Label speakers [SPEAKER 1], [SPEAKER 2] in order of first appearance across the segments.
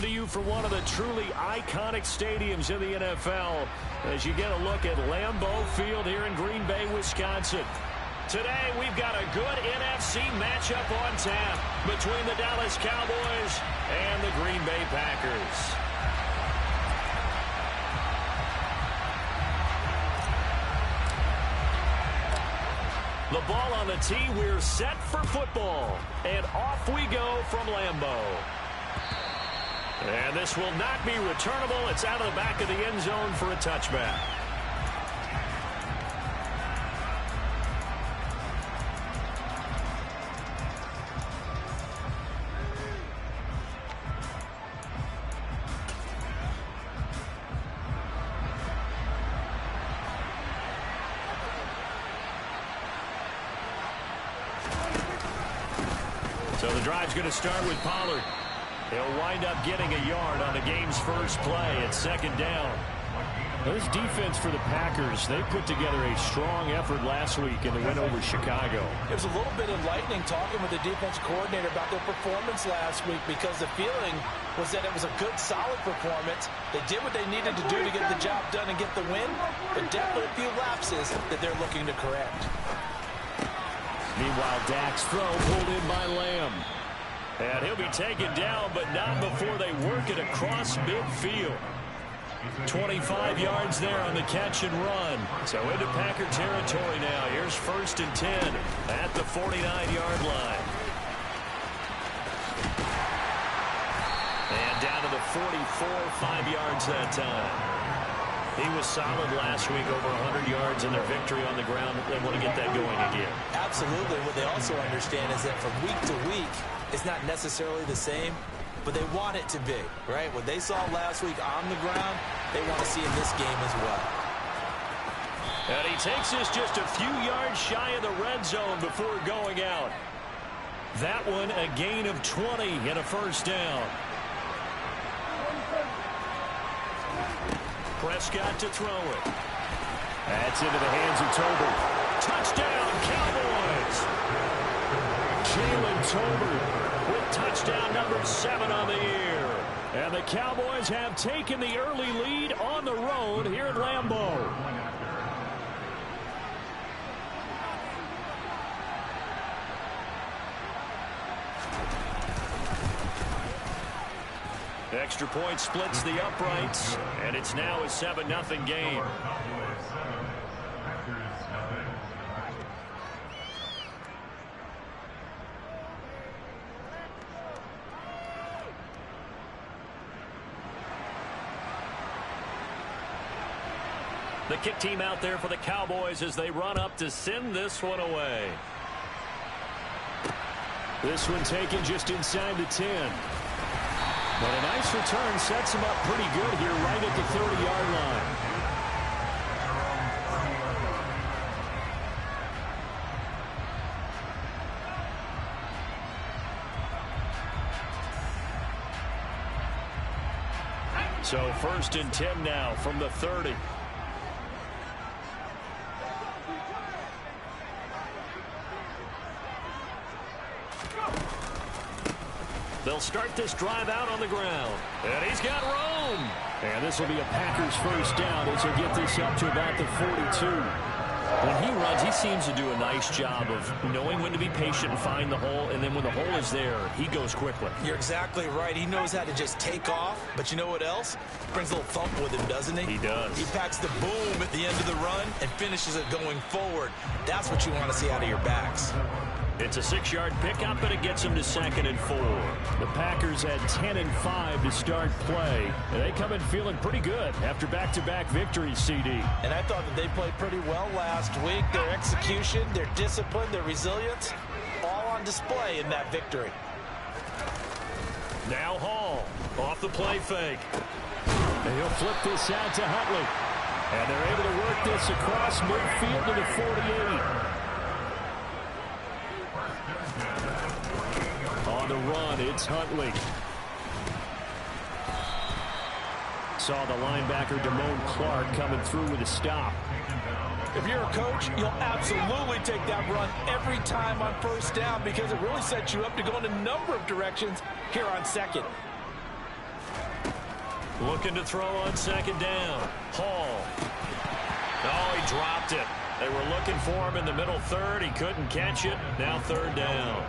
[SPEAKER 1] to you from one of the truly iconic stadiums in the NFL as you get a look at Lambeau Field here in Green Bay, Wisconsin. Today, we've got a good NFC matchup on tap between the Dallas Cowboys and the Green Bay Packers. The ball on the tee, we're set for football. And off we go from Lambeau. And this will not be returnable. It's out of the back of the end zone for a touchback. So the drive's going to start with Pollard. He'll wind up getting a yard on the game's first play at second down. This defense for the Packers, they put together a strong effort last week in the win over Chicago.
[SPEAKER 2] It was a little bit enlightening talking with the defense coordinator about their performance last week because the feeling was that it was a good, solid performance. They did what they needed to do to get the job done and get the win, but definitely a few lapses that they're looking to correct.
[SPEAKER 1] Meanwhile, Dak's throw pulled in by Lamb. And he'll be taken down, but not before they work it across midfield. 25 yards there on the catch and run. So into Packer territory now. Here's 1st and 10 at the 49-yard line. And down to the 44, 5 yards that time. He was solid last week, over 100 yards in their victory on the ground. They want to get that going again.
[SPEAKER 2] Absolutely. What they also understand is that from week to week, it's not necessarily the same, but they want it to be, right? What they saw last week on the ground, they want to see in this game as well.
[SPEAKER 1] And he takes this just a few yards shy of the red zone before going out. That one a gain of 20 and a first down. Prescott to throw it. That's into the hands of Tolbert. Touchdown, Cowboys! Jalen Tolbert with touchdown number 7 on the year. And the Cowboys have taken the early lead on the road here at Lambeau. Extra point splits the uprights, and it's now a 7-0 game. The kick team out there for the Cowboys as they run up to send this one away. This one taken just inside the 10. But a nice return sets him up pretty good here right at the 30-yard line. So 1st and 10 now from the 30. They'll start this drive out on the ground. And he's got room. And this will be a Packers first down as he'll get this up to about the 42. When he runs, he seems to do a nice job of knowing when to be patient and find the hole. And then when the hole is there, he goes quickly.
[SPEAKER 2] You're exactly right. He knows how to just take off. But you know what else? Brings a little thump with him, doesn't he?
[SPEAKER 1] He does.
[SPEAKER 2] He packs the boom at the end of the run and finishes it going forward. That's what you want to see out of your backs.
[SPEAKER 1] It's a 6-yard pickup, and it gets him to 2nd and 4. The Packers had 10 and 5 to start play. And they come in feeling pretty good after back-to-back victories, CD.
[SPEAKER 2] And I thought that they played pretty well last week. Their execution, their discipline, their resilience, all on display in that victory.
[SPEAKER 1] Now Hall off the play fake. And he'll flip this out to Huntley. And they're able to work this across midfield to the 48. On the run, it's Huntley. Saw the linebacker, Damone Clark, coming through with a stop.
[SPEAKER 2] If you're a coach, you'll absolutely take that run every time on first down because it really sets you up to go in a number of directions here on second.
[SPEAKER 1] Looking to throw on second down. Hall. Oh, he dropped it. They were looking for him in the middle third. He couldn't catch it. Now third down.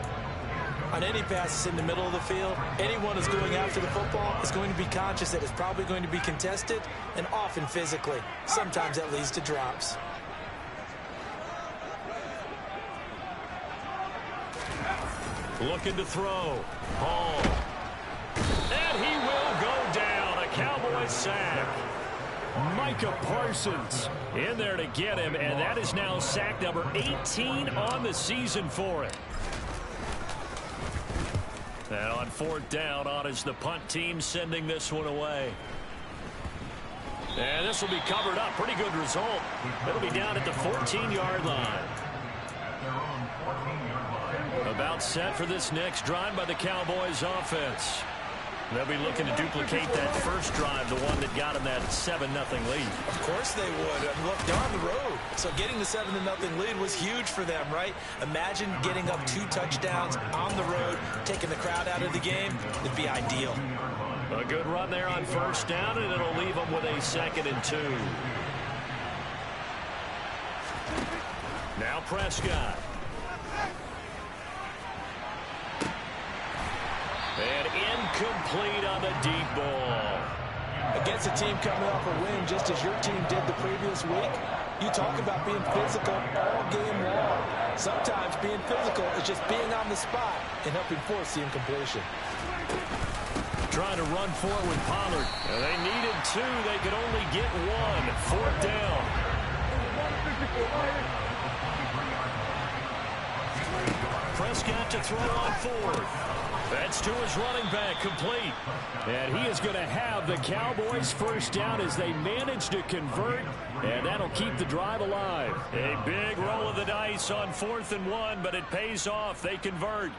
[SPEAKER 2] On any passes in the middle of the field, anyone who's going after the football is going to be conscious that it's probably going to be contested and often physically. Sometimes that leads to drops.
[SPEAKER 1] Looking to throw. Hall. And he will go down. A Cowboys sack. Micah Parsons in there to get him, and that is now sack number 18 on the season for him. And on fourth down, on is the punt team sending this one away. And this will be covered up. Pretty good result. It'll be down at the 14-yard line. About set for this next drive by the Cowboys offense. They'll be looking to duplicate that first drive, the one that got them that 7-0 lead. Of
[SPEAKER 2] course they would. Look, they're on the road. So getting the 7-0 lead was huge for them, right? Imagine getting up 2 touchdowns on the road, taking the crowd out of the game. It'd be ideal.
[SPEAKER 1] A good run there on first down, and it'll leave them with a 2nd and 2. Now Prescott. And incomplete on the deep ball.
[SPEAKER 2] Against a team coming off a win just as your team did the previous week, you talk about being physical all game long. Sometimes being physical is just being on the spot and helping force the incompletion.
[SPEAKER 1] Trying to run forward with Pollard. And they needed 2. They could only get 1. Fourth down. Prescott to throw on fourth. That's to his running back, complete. And he is going to have the Cowboys first down as they manage to convert, and that'll keep the drive alive. A big roll of the dice on 4th and 1, but it pays off. They convert.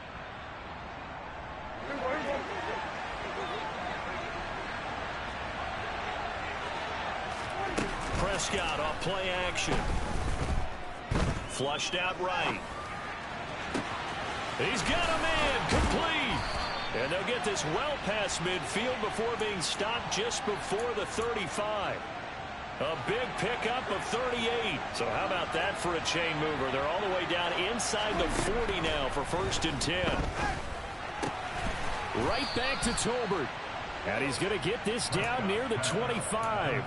[SPEAKER 1] Prescott off play action. Flushed out right. He's got a man, complete. And they'll get this well past midfield before being stopped just before the 35. A big pickup of 38. So how about that for a chain mover? They're all the way down inside the 40 now for 1st and 10. Right back to Tolbert. And he's going to get this down near the 25.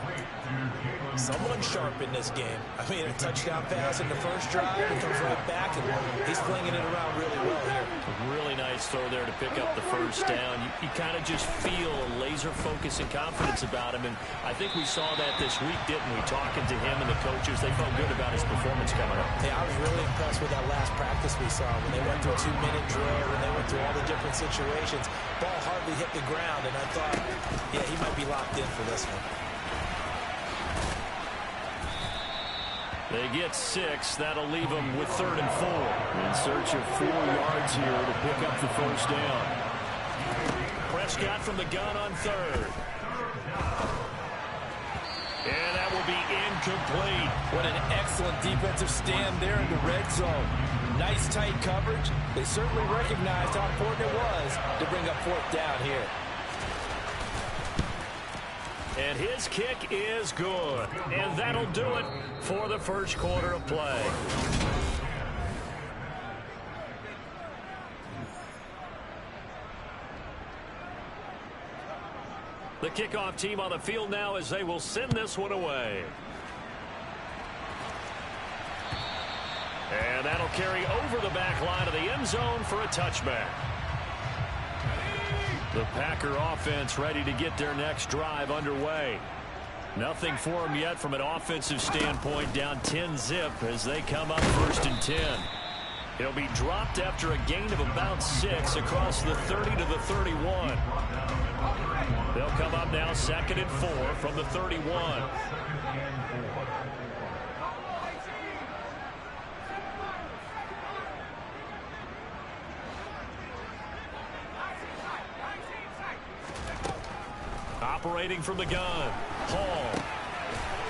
[SPEAKER 2] Someone sharp in this game. I mean, a touchdown pass in the first drive, and comes right back, and he's flinging it around really well here.
[SPEAKER 1] Really nice throw there to pick up the first down. You kind of just feel a laser focus and confidence about him, and I think we saw that this week, didn't we? Talking to him and the coaches, they felt good about his performance coming up.
[SPEAKER 2] Yeah, I was really impressed with that last practice we saw when they went through a 2-minute drill, when they went through all the different situations. Ball hardly hit the ground, and I thought, yeah, he might be locked in for this one.
[SPEAKER 1] They get 6. That'll leave them with 3rd and 4. In search of 4 yards here to pick up the first down. Prescott from the gun on 3rd. And that will be incomplete.
[SPEAKER 2] What an excellent defensive stand there in the red zone. Nice tight coverage. They certainly recognized how important it was to bring up 4th down here.
[SPEAKER 1] And his kick is good. And that'll do it for the first quarter of play. The kickoff team on the field now as they will send this one away. And that'll carry over the back line of the end zone for a touchback. The Packer offense ready to get their next drive underway. Nothing for them yet from an offensive standpoint, down 10-zip as they come up 1st and 10. He'll be dropped after a gain of about 6 across the 30 to the 31. They'll come up now 2nd and 4 from the 31. Operating from the gun, Hall.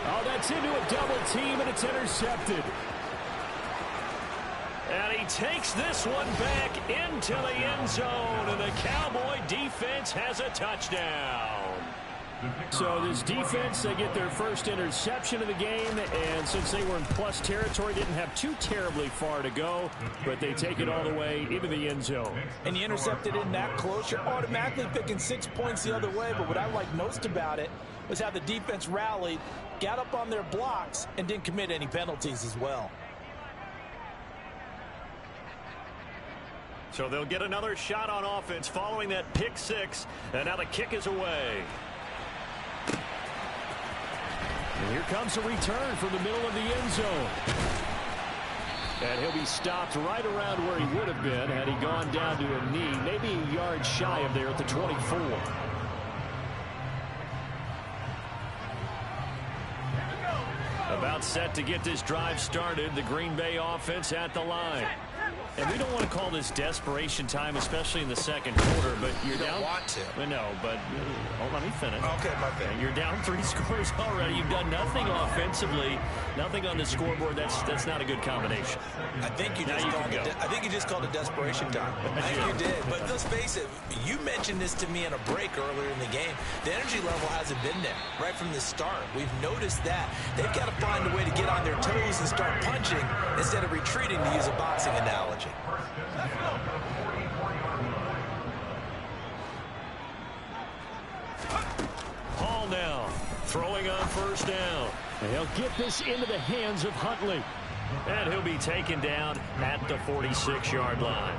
[SPEAKER 1] Oh, that's into a double team, and it's intercepted. And he takes this one back into the end zone, and the Cowboy defense has a touchdown. So this defense, they get their first interception of the game, and since they were in plus territory, didn't have too terribly far to go, but they take it all the way into the end zone.
[SPEAKER 2] And you intercepted in that close, you're automatically picking 6 points the other way, but what I like most about it was how the defense rallied, got up on their blocks, and didn't commit any penalties as well.
[SPEAKER 1] So they'll get another shot on offense following that pick six, and now the kick is away. And here comes a return from the middle of the end zone. And he'll be stopped right around where he would have been had he gone down to a knee, maybe a yard shy of there at the 24. About set to get this drive started, the Green Bay offense at the line. And we don't want to call this desperation time, especially in the second quarter, but you're down.
[SPEAKER 2] You don't want to.
[SPEAKER 1] No, but let me finish.
[SPEAKER 2] Okay, my bad.
[SPEAKER 1] You're down 3 scores already. You've done nothing offensively, nothing on the scoreboard. That's not a good combination.
[SPEAKER 2] I think you just called it desperation time. I think you did. But let's face it, you mentioned this to me in a break earlier in the game. The energy level hasn't been there right from the start. We've noticed that. They've got to find a way to get on their toes and start punching instead of retreating, to use a boxing analogy.
[SPEAKER 1] Hall now throwing on first down. And he'll get this into the hands of Huntley. And he'll be taken down at the 46-yard line.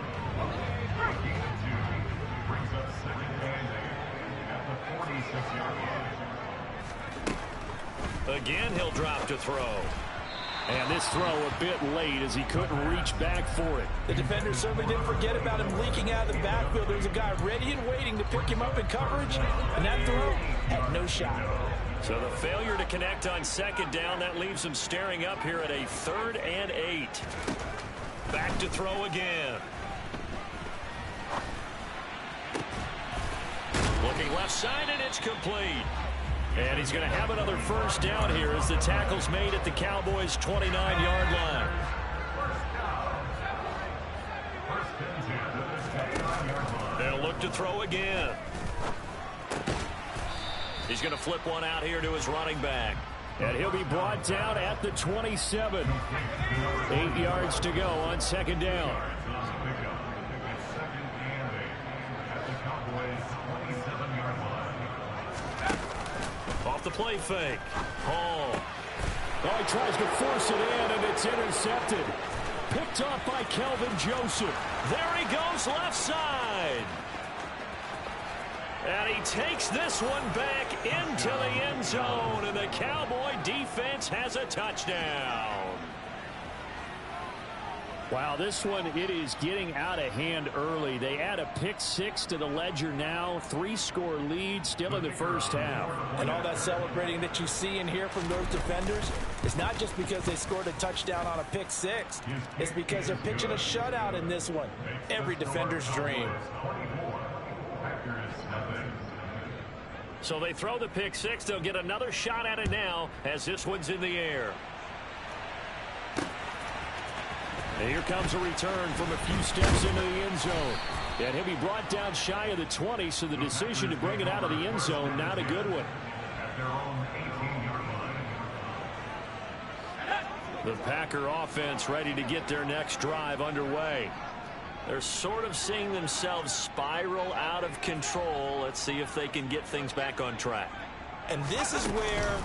[SPEAKER 1] Again, he'll drop to throw. And this throw a bit late as he couldn't reach back for it.
[SPEAKER 2] The defender certainly didn't forget about him leaking out of the backfield. There's a guy ready and waiting to pick him up in coverage, and that throw had no shot.
[SPEAKER 1] So the failure to connect on second down, that leaves him staring up here at a 3rd and 8. Back to throw again. Looking left side, and it's complete. And he's going to have another first down here as the tackle's made at the Cowboys' 29-yard line. They'll look to throw again. He's going to flip one out here to his running back. And he'll be brought down at the 27. 8 yards to go on second down. Off the play fake. Hall. Oh, he tries to force it in, and it's intercepted. Picked off by Kelvin Joseph. There he goes, left side. And he takes this one back into the end zone, and the Cowboy defense has a touchdown. Wow, this one, it is getting out of hand early. They add a pick six to the ledger now. 3-score lead still in the first half.
[SPEAKER 2] And all that celebrating that you see and hear from those defenders is not just because they scored a touchdown on a pick six. It's because they're pitching a shutout in this one. Every defender's dream.
[SPEAKER 1] So they throw the pick six. They'll get another shot at it now as this one's in the air. And here comes a return from a few steps into the end zone. And he'll be brought down shy of the 20, so the decision to bring it out of the end zone, not a good one. The Packer offense ready to get their next drive underway. They're sort of seeing themselves spiral out of control. Let's see if they can get things back on track.
[SPEAKER 2] And this is where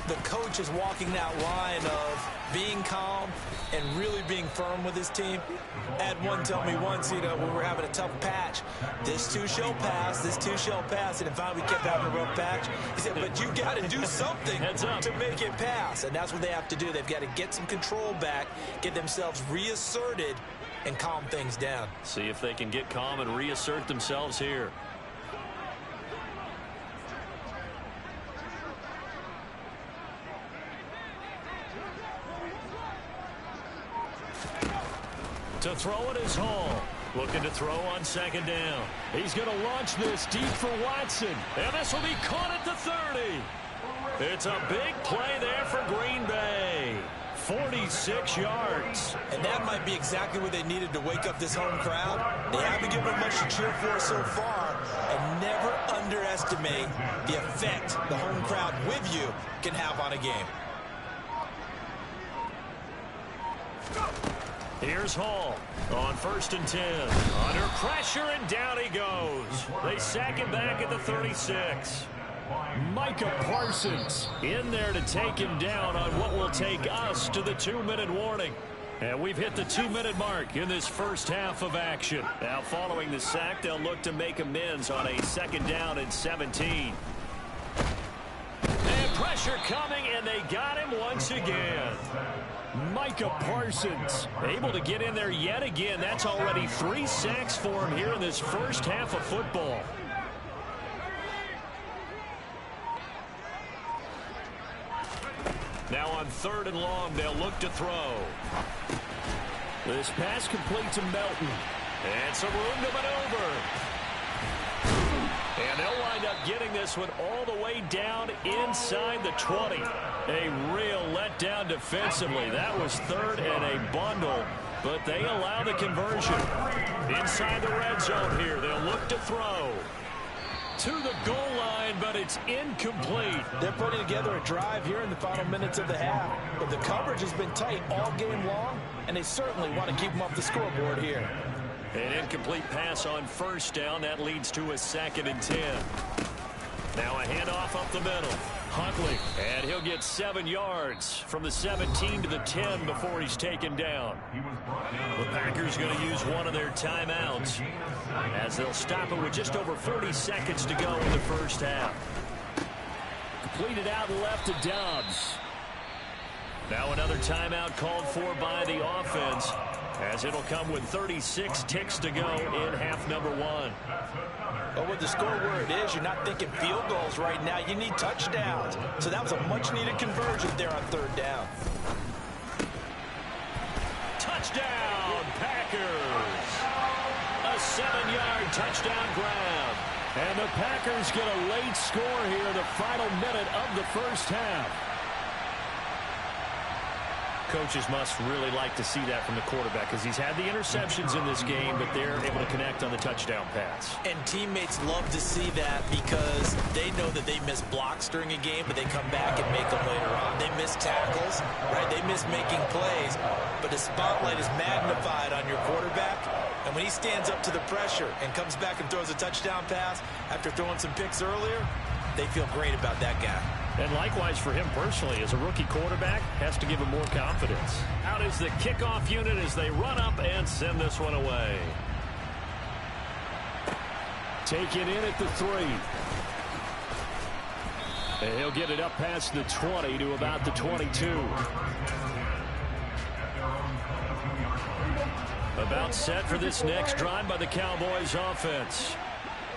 [SPEAKER 2] the coach is walking that line of being calm and really being firm with his team. Had one tell me once, when we were having a tough patch, this too shall pass, this too shall pass, and finally we kept having a rough patch. He said, but you got to do something to make it pass, and that's what they have to do. They've got to get some control back, get themselves reasserted, and calm things down.
[SPEAKER 1] See if they can get calm and reassert themselves here. To throw it is Hall. Looking to throw on second down. He's going to launch this deep for Watson. And this will be caught at the 30. It's a big play there for Green Bay. 46 yards.
[SPEAKER 2] And that might be exactly what they needed to wake up this home crowd. They haven't given them much to cheer for so far. And never underestimate underestimate the effect the home crowd with you can have on a game.
[SPEAKER 1] Here's Hall on 1st and 10. Under pressure, and down he goes. They sack him back at the 36. Micah Parsons in there to take him down on what will take us to the 2-minute warning. And we've hit the 2-minute mark in this first half of action. Now following the sack, they'll look to make amends on a 2nd down and 17. And pressure coming, and they got him once again. Micah Parsons able to get in there yet again. That's already 3 sacks for him here in this first half of football. Now on 3rd and long, they'll look to throw. This pass complete to Melton. And some room to maneuver. And they'll wind up getting this one all the way down inside the 20. A real letdown defensively. That was 3rd and a bundle, but they allow the conversion. Inside the red zone here, they'll look to throw. To the goal line, but it's incomplete.
[SPEAKER 2] They're putting together a drive here in the final minutes of the half. But the coverage has been tight all game long, and they certainly want to keep them off the scoreboard here.
[SPEAKER 1] An incomplete pass on 1st down. That leads to a 2nd and 10. Now a handoff up the middle. Huntley, and he'll get 7 yards from the 17 to the 10 before he's taken down. The Packers going to use one of their timeouts as they'll stop it with just over 40 seconds to go in the first half. Completed out left to Dobbs. Now another timeout called for by the offense, as it'll come with 36 ticks to go in half number 1.
[SPEAKER 2] But with the score where it is, you're not thinking field goals right now. You need touchdowns. So that was a much-needed conversion there on 3rd down.
[SPEAKER 1] Touchdown, Packers! A 7-yard touchdown grab. And the Packers get a late score here in the final minute of the first half. Coaches must really like to see that from the quarterback, because he's had the interceptions in this game, but they're able to connect on the touchdown pass.
[SPEAKER 2] And teammates love to see that, because they know that they miss blocks during a game, but they come back and make them later on. They miss tackles, right? They miss making plays, but the spotlight is magnified on your quarterback, and when he stands up to the pressure and comes back and throws a touchdown pass after throwing some picks earlier, they feel great about that guy.
[SPEAKER 1] And likewise for him personally, as a rookie quarterback, has to give him more confidence. Out is the kickoff unit as they run up and send this one away. Taken in at the 3. And he'll get it up past the 20 to about the 22. About set for this next drive by the Cowboys offense.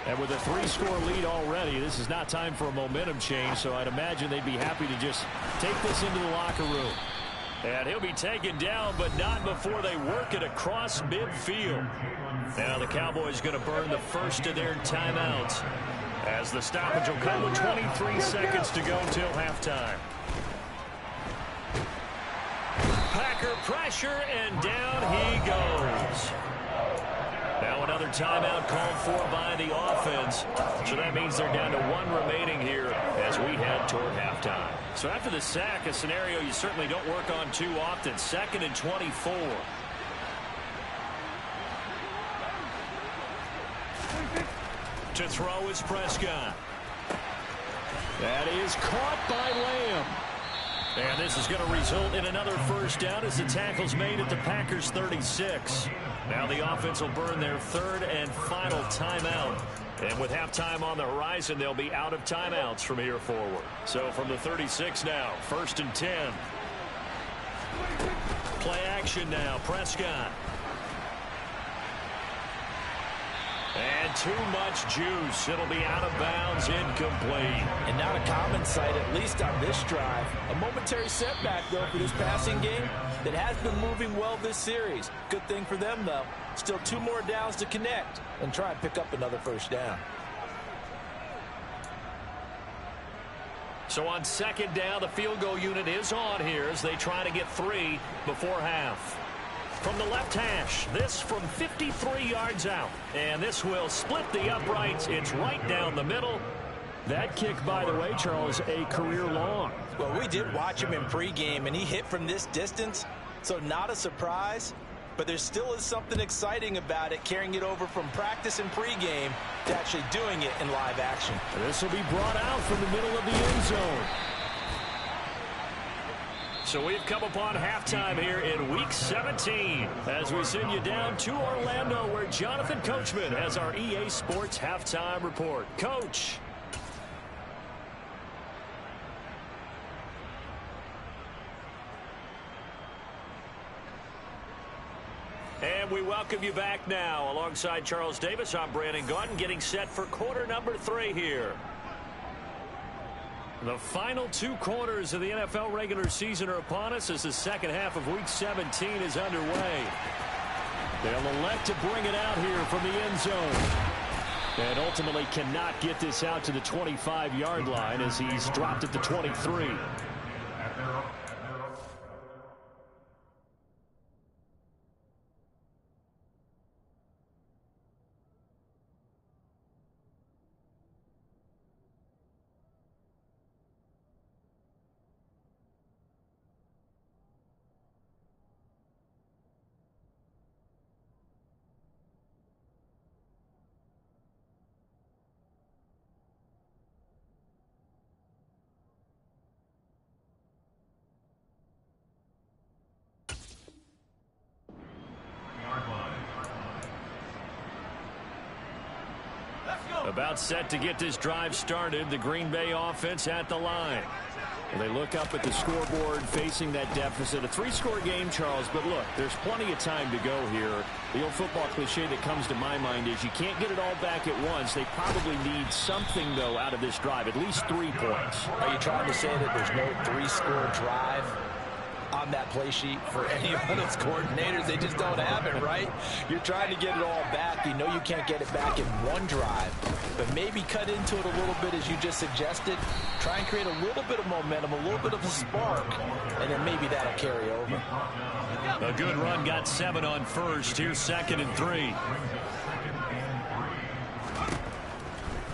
[SPEAKER 1] And with a 3-score lead already, this is not time for a momentum change, so I'd imagine they'd be happy to just take this into the locker room. And he'll be taken down, but not before they work it across midfield. Now the Cowboys going to burn the first of their timeouts, as the stoppage will come with 23 seconds to go till halftime. Packer pressure, and down he goes. Now another timeout called for by the offense. So that means they're down to 1 remaining here as we head toward halftime. So after the sack, a scenario you certainly don't work on too often. 2nd and 24. To throw is Prescott. That is caught by Lamb. And this is going to result in another first down as the tackle's made at the Packers 36. Now the offense will burn their 3rd and final timeout. And with halftime on the horizon, they'll be out of timeouts from here forward. So from the 36 now, 1st and 10. Play action now, Prescott. And too much juice. It'll be out of bounds, incomplete.
[SPEAKER 2] And not a common sight, at least on this drive. A momentary setback, though, for this passing game that has been moving well this series. Good thing for them, though. Still 2 more downs to connect and try and pick up another first down.
[SPEAKER 1] So on 2nd down, the field goal unit is on here as they try to get 3 before half. From the left hash, this from 53 yards out. And this will split the uprights. It's right down the middle. That kick, by the way, Charles, a career long.
[SPEAKER 2] Well, we did watch him in pregame, and he hit from this distance, so not a surprise. But there still is something exciting about it, carrying it over from practice and pregame to actually doing it in live action.
[SPEAKER 1] This will be brought out from the middle of the end zone. So we've come upon halftime here in Week 17 as we send you down to Orlando, where Jonathan Coachman has our EA Sports Halftime Report. Coach. And we welcome you back now. Alongside Charles Davis, I'm Brandon Gaudin, getting set for quarter number 3 here. The final 2 quarters of the NFL regular season are upon us as the second half of Week 17 is underway. They'll elect to bring it out here from the end zone. And ultimately cannot get this out to the 25-yard line as he's dropped at the 23. About set to get this drive started, the Green Bay offense at the line. They look up at the scoreboard facing that deficit. A 3-score game, Charles, but look, there's plenty of time to go here. The old football cliche that comes to my mind is you can't get it all back at once. They probably need something, though, out of this drive, at least 3 points.
[SPEAKER 2] Are you trying to say that there's no 3-score drive on that play sheet for any of those coordinators? They just don't have it, right? You're trying to get it all back. You know you can't get it back in one drive, but maybe cut into it a little bit as you just suggested. Try and create a little bit of momentum, a little bit of a spark, and then maybe that'll carry over.
[SPEAKER 1] A good run, got 7 on first. Here's 2nd and 3.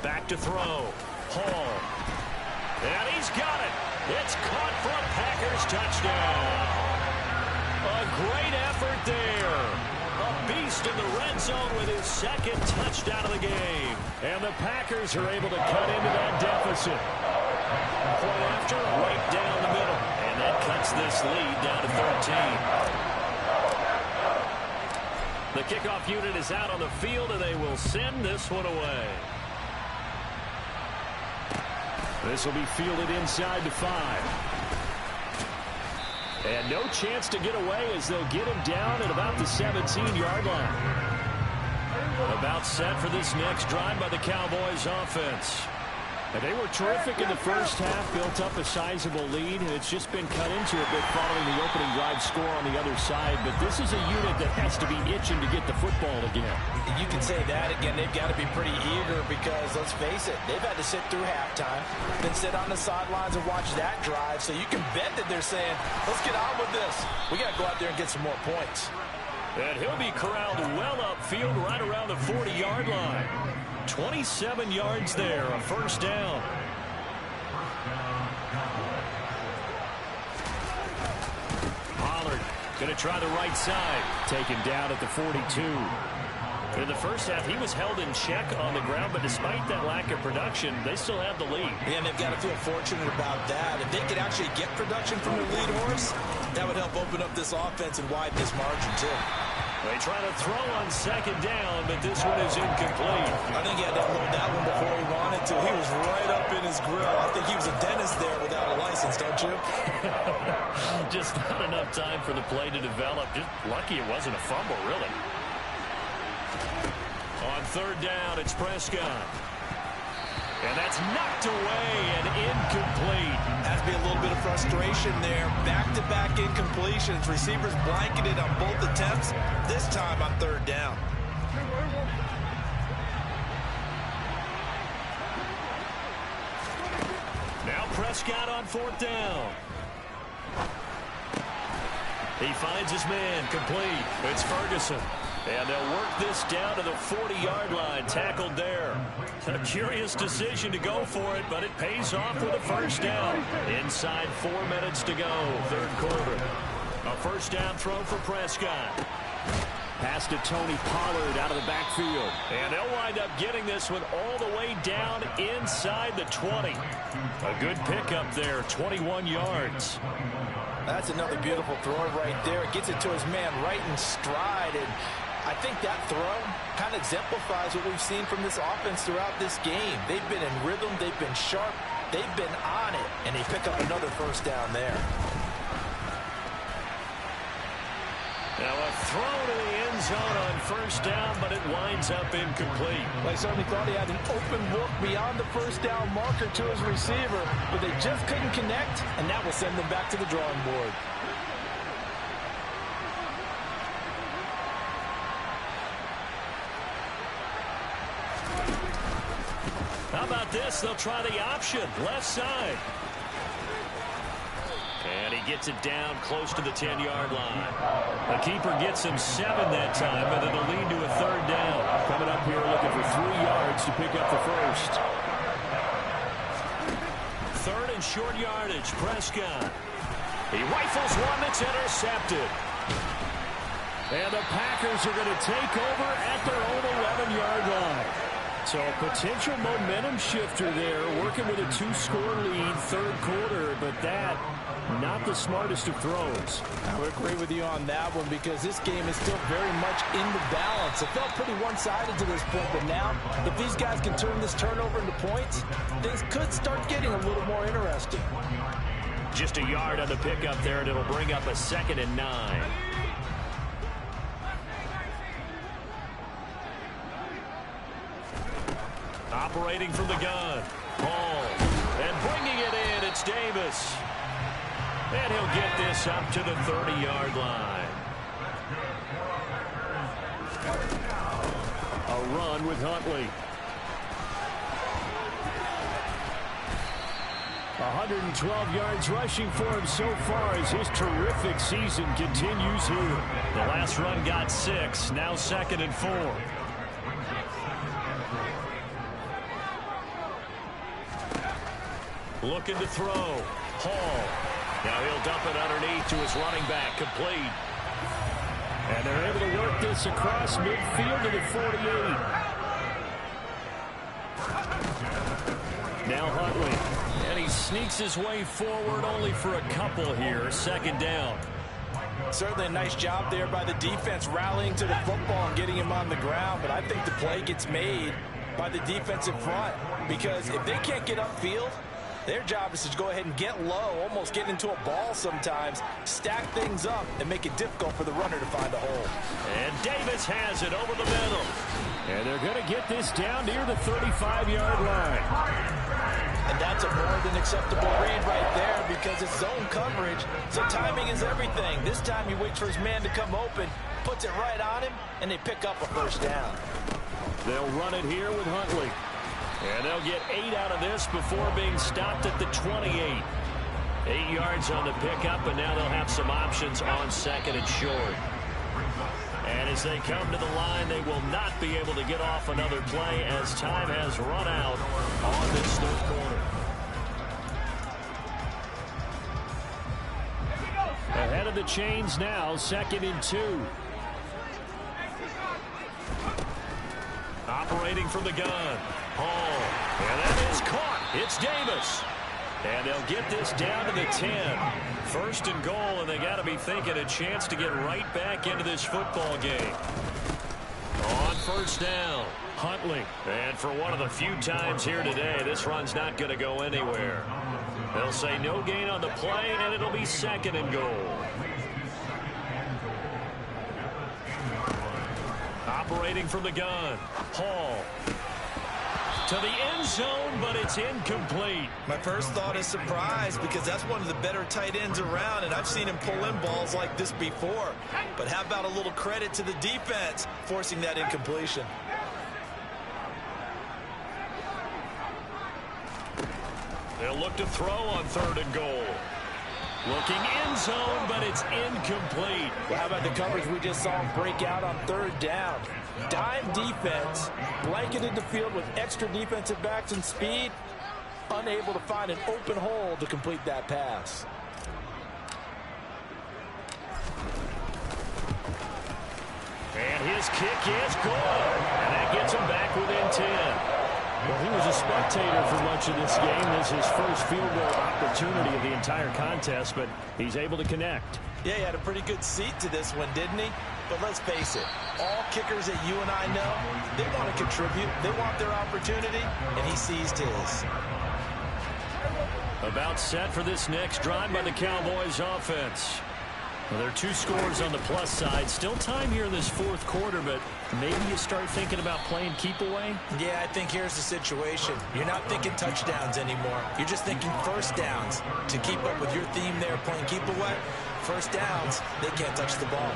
[SPEAKER 1] Back to throw. Hall. And he's got it. It's caught for a Packers touchdown. A great effort there. A beast in the red zone with his 2nd touchdown of the game. And the Packers are able to cut into that deficit. Point after, right down the middle. And that cuts this lead down to 13. The kickoff unit is out on the field, and they will send this one away. This will be fielded inside the 5. And no chance to get away as they'll get him down at about the 17-yard line. About set for this next drive by the Cowboys offense. And they were terrific in the first half, built up a sizable lead, and it's just been cut into a bit following the opening drive score on the other side. But this is a unit that has to be itching to get the football again.
[SPEAKER 2] You can say that again. They've got to be pretty eager because, let's face it, they've had to sit through halftime, then sit on the sidelines and watch that drive. So you can bet that they're saying, let's get on with this. We got to go out there and get some more points.
[SPEAKER 1] And he'll be corralled well upfield right around the 40-yard line. 27 yards there, a first down. Pollard going to try the right side. Taken down at the 42. In the first half, he was held in check on the ground, but despite that lack of production, they still have the lead.
[SPEAKER 2] Yeah, and they've got to feel fortunate about that. If they could actually get production from their lead horse, that would help open up this offense and widen this margin, too.
[SPEAKER 1] They try to throw on 2nd down, but this one is incomplete.
[SPEAKER 2] I think he had to unload that one before he wanted to. He was right up in his grill. I think he was a dentist there without a license, don't you?
[SPEAKER 1] Just not enough time for the play to develop. Just lucky it wasn't a fumble, really. On 3rd down, it's Prescott. And that's knocked away and incomplete.
[SPEAKER 2] Has to be a little bit of frustration there. Back-to-back incompletions. Receivers blanketed on both attempts, this time on 3rd down.
[SPEAKER 1] Now Prescott on 4th down. He finds his man complete. It's Ferguson. And they'll work this down to the 40-yard line, tackled there. A curious decision to go for it, but it pays off with a first down. Inside 4 minutes to go, third quarter. A first down throw for Prescott. Pass to Tony Pollard out of the backfield. And they'll wind up getting this one all the way down inside the 20. A good pickup there, 21 yards.
[SPEAKER 2] That's another beautiful throw right there. It gets it to his man right in stride. And I think that throw kind of exemplifies what we've seen from this offense throughout this game. They've been in rhythm. They've been sharp. They've been on it. And they pick up another first down there.
[SPEAKER 1] Now a throw to the end zone on first down, but it winds up incomplete.
[SPEAKER 2] Well, he certainly thought he had an open look beyond the first down marker to his receiver, but they just couldn't connect, and that will send them back to the drawing board.
[SPEAKER 1] How about this? They'll try the option, left side. And he gets it down close to the 10-yard line. The keeper gets him 7 that time, but it'll lead to a third down. Coming up here looking for 3 yards to pick up the first. Third and short yardage, Prescott. He rifles one that's intercepted. And the Packers are going to take over at their own 11-yard line. So a potential momentum shifter there, working with a 2-score lead, third quarter, but that, not the smartest of throws.
[SPEAKER 2] I would agree with you on that one because this game is still very much in the balance. It felt pretty one-sided to this point, but now, if these guys can turn this turnover into points, things could start getting a little more interesting.
[SPEAKER 1] Just a yard on the pickup there, and it'll bring up a 2nd and 9. Operating from the gun. Hall. And bringing it in, it's Davis. And he'll get this up to the 30-yard line. A run with Huntley. 112 yards rushing for him so far as his terrific season continues here. The last run got 6, now 2nd and 4. Looking to throw. Hall. Now he'll dump it underneath to his running back. Complete. And they're able to work this across midfield to the 48. Now Huntley. And he sneaks his way forward only for a couple here. 2nd down.
[SPEAKER 2] Certainly a nice job there by the defense rallying to the football and getting him on the ground. But I think the play gets made by the defensive front. Because if they can't get upfield, their job is to go ahead and get low, almost get into a ball sometimes, stack things up, and make it difficult for the runner to find a hole.
[SPEAKER 1] And Davis has it over the middle. And they're going to get this down near the 35-yard line.
[SPEAKER 2] And that's a more than acceptable read right there because it's zone coverage, so timing is everything. This time he waits for his man to come open, puts it right on him, and they pick up a first down.
[SPEAKER 1] They'll run it here with Huntley. And they'll get 8 out of this before being stopped at the 28. 8 yards on the pickup, and now they'll have some options on 2nd and short. And as they come to the line, they will not be able to get off another play as time has run out on this third quarter. Ahead of the chains now, 2nd and 2. Operating from the gun. Hall. And that is caught. It's Davis. And they'll get this down to the 10. 1st and goal, and they got to be thinking a chance to get right back into this football game. On first down, Huntley. And for one of the few times here today, this run's not going to go anywhere. They'll say no gain on the play, and it'll be 2nd and goal. Operating from the gun, Hall. To the end zone, but it's incomplete.
[SPEAKER 2] My first thought is surprise because that's one of the better tight ends around, and I've seen him pull in balls like this before. But how about a little credit to the defense forcing that incompletion?
[SPEAKER 1] They'll look to throw on 3rd and goal. Looking end zone, but it's incomplete.
[SPEAKER 2] Well, how about the coverage we just saw him break out on third down? Dime defense, blanketed the field with extra defensive backs and speed, unable to find an open hole to complete that pass.
[SPEAKER 1] And his kick is good. And that gets him back within 10. Well, he was a spectator for much of this game. This is his first field goal opportunity of the entire contest, but he's able to connect.
[SPEAKER 2] Yeah, he had a pretty good seat to this one, didn't he? But let's face it, all kickers that you and I know, they want to contribute. They want their opportunity, and he seized his.
[SPEAKER 1] About set for this next drive by the Cowboys offense. Well, there are 2 scores on the plus side. Still time here in this fourth quarter, but maybe you start thinking about playing keep away?
[SPEAKER 2] Yeah, I think here's the situation. You're not thinking touchdowns anymore. You're just thinking first downs. To keep up with your theme there, playing keep away, first downs, they can't touch the ball.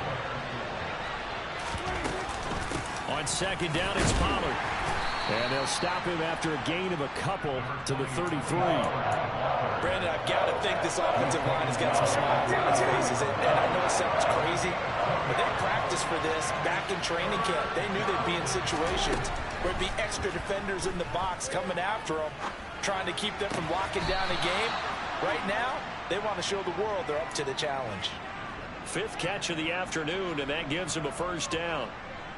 [SPEAKER 1] On second down, it's Pollard. And they'll stop him after a gain of a couple to the 33.
[SPEAKER 2] Brandon, I've got to think this offensive line has got some smiles on its faces. And I know it sounds crazy, but they practiced for this back in training camp. They knew they'd be in situations where it'd be extra defenders in the box coming after them, trying to keep them from locking down a game. Right now, they want to show the world they're up to the challenge.
[SPEAKER 1] 5th catch of the afternoon, and that gives them a first down.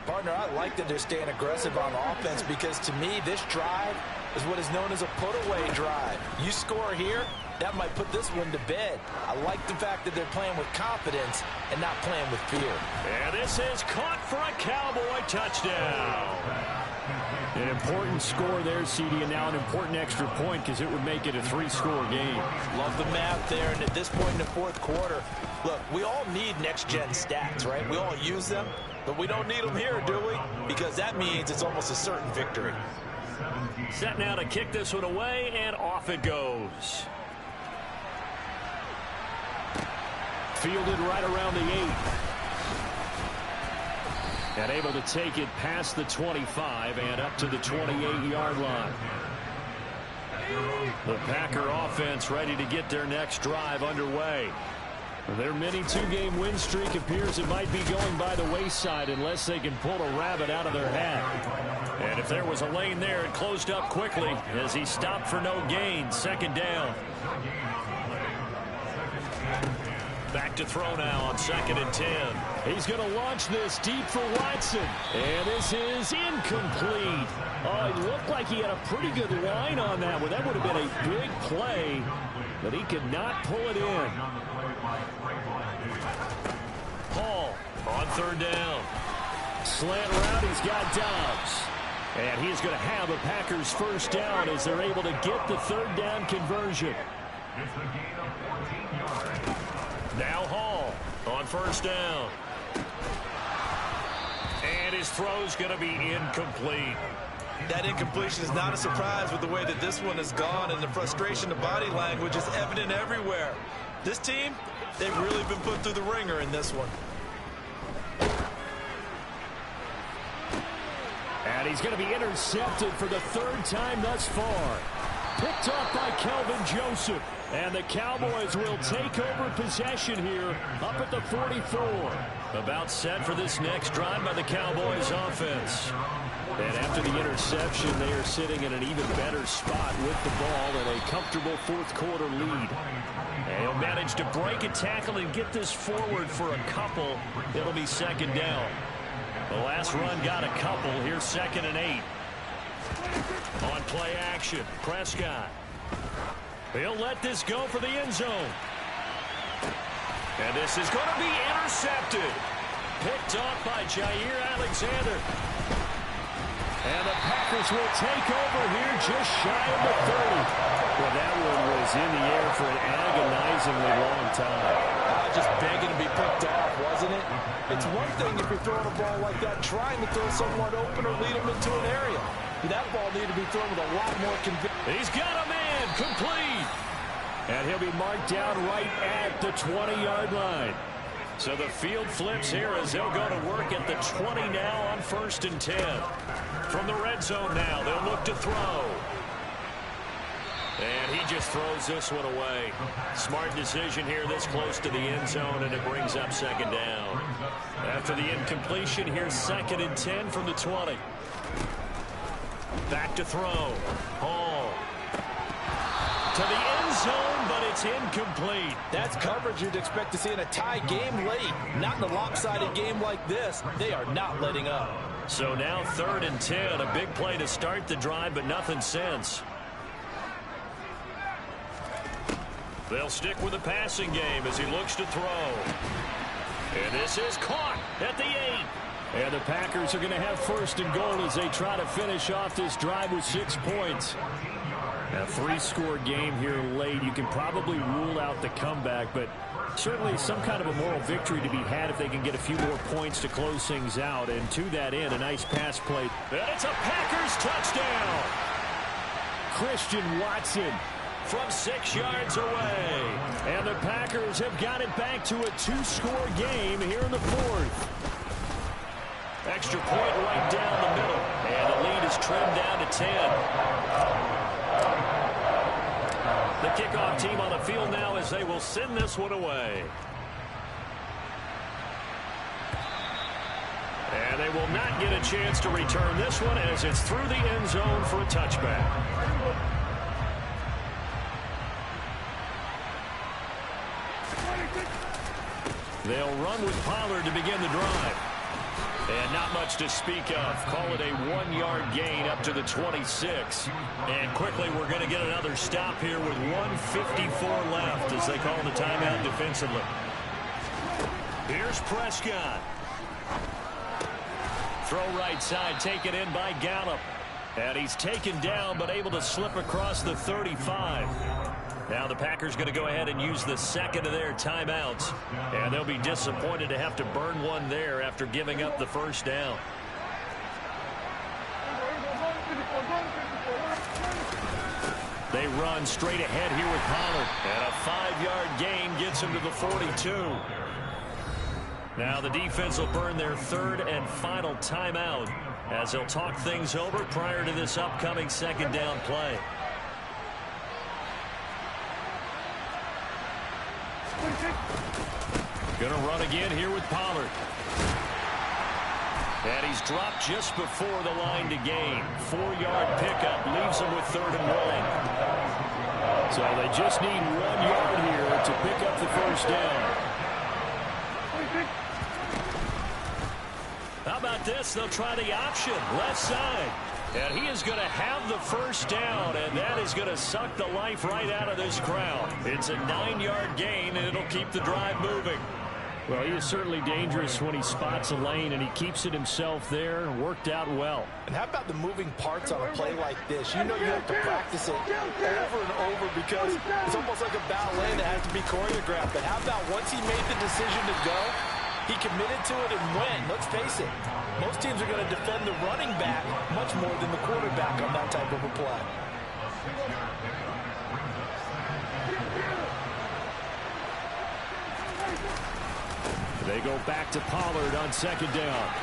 [SPEAKER 2] Partner, I like that they're staying aggressive on offense because, to me, this drive is what is known as a put-away drive. You score here, that might put this one to bed. I like the fact that they're playing with confidence and not playing with fear.
[SPEAKER 1] And this is caught for a Cowboy touchdown. An important score there, CD, and now an important extra point because it would make it a 3-score game.
[SPEAKER 2] Love the math there, and at this point in the fourth quarter, look, we all need next-gen stats, right? We all use them, but we don't need them here, do we? Because that means it's almost a certain victory.
[SPEAKER 1] Set now to kick this one away, and off it goes. Fielded right around the 8. And able to take it past the 25 and up to the 28-yard line. The Packer offense ready to get their next drive underway. Their mini 2-game win streak appears it might be going by the wayside unless they can pull a rabbit out of their hat. And if there was a lane there, it closed up quickly as he stopped for no gain. Second down. Back to throw now on 2nd and 10. He's going to launch this deep for Watson. And this is incomplete. Oh, it looked like he had a pretty good line on that one. That would have been a big play, but he could not pull it in. Hall on 3rd down. Slant route, he's got Dobbs. And he's going to have a Packers first down as they're able to get the 3rd down conversion. Now Hall on 1st down. And his throw's going to be incomplete.
[SPEAKER 2] That incompletion is not a surprise with the way that this one has gone, and the frustration of body language is evident everywhere. This team, they've really been put through the ringer in this one.
[SPEAKER 1] And he's going to be intercepted for the 3rd time thus far. Picked off by Kelvin Joseph. And the Cowboys will take over possession here up at the 44. About set for this next drive by the Cowboys offense. And after the interception, they are sitting in an even better spot with the ball and a comfortable 4th quarter lead. And he'll manage to break a tackle and get this forward for a couple. It'll be 2nd down. The last run got a couple. Here's 2nd and 8. On play action, Prescott. He'll let this go for the end zone. And this is going to be intercepted. Picked off by Jair Alexander. And the Packers will take over here just shy of the 30. Well, that one was in the air for an agonizingly long time.
[SPEAKER 2] Just begging to be picked off, wasn't it? It's one thing if you're throwing a ball like that, trying to throw someone open or lead them into an area. That ball needed to be thrown with a lot more conviction.
[SPEAKER 1] He's got a man complete. And he'll be marked down right at the 20-yard line. So the field flips here as they'll go to work at the 20 now on 1st and 10. From the red zone now, they'll look to throw. And he just throws this one away. Smart decision here this close to the end zone, and it brings up second down. After the incompletion, here's 2nd and 10 from the 20. Back to throw. Hall. To the end zone, but it's incomplete.
[SPEAKER 2] That's coverage you'd expect to see in a tie game late. Not in a lopsided game like this. They are not letting up.
[SPEAKER 1] So now 3rd and 10. A big play to start the drive, but nothing since. They'll stick with the passing game as he looks to throw. And this is caught at the 8.
[SPEAKER 3] And the Packers are going to have 1st and goal as they try to finish off this drive with 6 points. A 3-score game here late. You can probably rule out the comeback, but certainly some kind of a moral victory to be had if they can get a few more points to close things out. And to that end, a nice pass play.
[SPEAKER 1] And it's a Packers touchdown.
[SPEAKER 3] Christian Watson
[SPEAKER 1] from 6 yards away.
[SPEAKER 3] And the Packers have got it back to a 2-score game here in the 4th.
[SPEAKER 1] Extra point right down the middle. And the lead is trimmed down to 10. The kickoff team on the field now as they will send this one away. And they will not get a chance to return this one as it's through the end zone for a touchback. They'll run with Pollard to begin the drive. And not much to speak of. Call it a 1-yard gain up to the 26. And quickly we're going to get another stop here with 1:54 left as they call the timeout defensively. Here's Prescott. Throw right side taken in by Gallup. And he's taken down but able to slip across the 35. Now the Packers going to go ahead and use the 2nd of their timeouts. And they'll be disappointed to have to burn one there after giving up the 1st down. They run straight ahead here with Pollard. And a 5-yard gain gets him to the 42. Now the defense will burn their 3rd and final timeout as they'll talk things over prior to this upcoming 2nd down play. Going to run again here with Pollard. And he's dropped just before the line to gain. 4-yard pickup leaves him with 3rd and 1.
[SPEAKER 3] So they just need 1 yard here to pick up the 1st down.
[SPEAKER 1] How about this? They'll try the option, left side. And he is going to have the 1st down, and that is going to suck the life right out of this crowd. It's a 9-yard gain, and it'll keep the drive moving.
[SPEAKER 3] Well, he is certainly dangerous when he spots a lane, and he keeps it himself there. Worked out well.
[SPEAKER 2] And how about the moving parts on a play like this? You know you have to practice it over and over because it's almost like a ballet that has to be choreographed. But how about once he made the decision to go, he committed to it and went. Let's face it, most teams are going to defend the running back much more than the quarterback on that type of a play.
[SPEAKER 3] They go back to Pollard on 2nd down.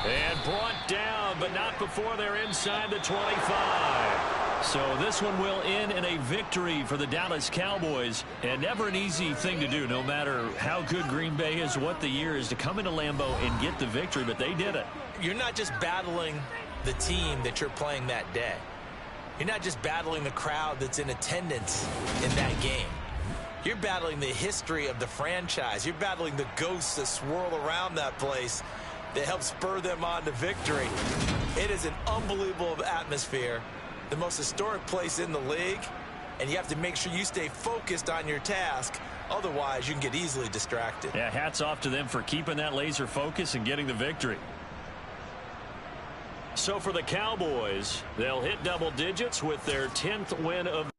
[SPEAKER 1] And brought down, but not before they're inside the 25. So this one will end in a victory for the Dallas Cowboys. And never an easy thing to do, no matter how good Green Bay is, what the year is, to come into Lambeau and get the victory. But they did it.
[SPEAKER 2] You're not just battling the team that you're playing that day. You're not just battling the crowd that's in attendance in that game. You're battling the history of the franchise. You're battling the ghosts that swirl around that place that help spur them on to victory. It is an unbelievable atmosphere, the most historic place in the league, and you have to make sure you stay focused on your task. Otherwise, you can get easily distracted.
[SPEAKER 1] Yeah, hats off to them for keeping that laser focus and getting the victory. So for the Cowboys, they'll hit double digits with their 10th win of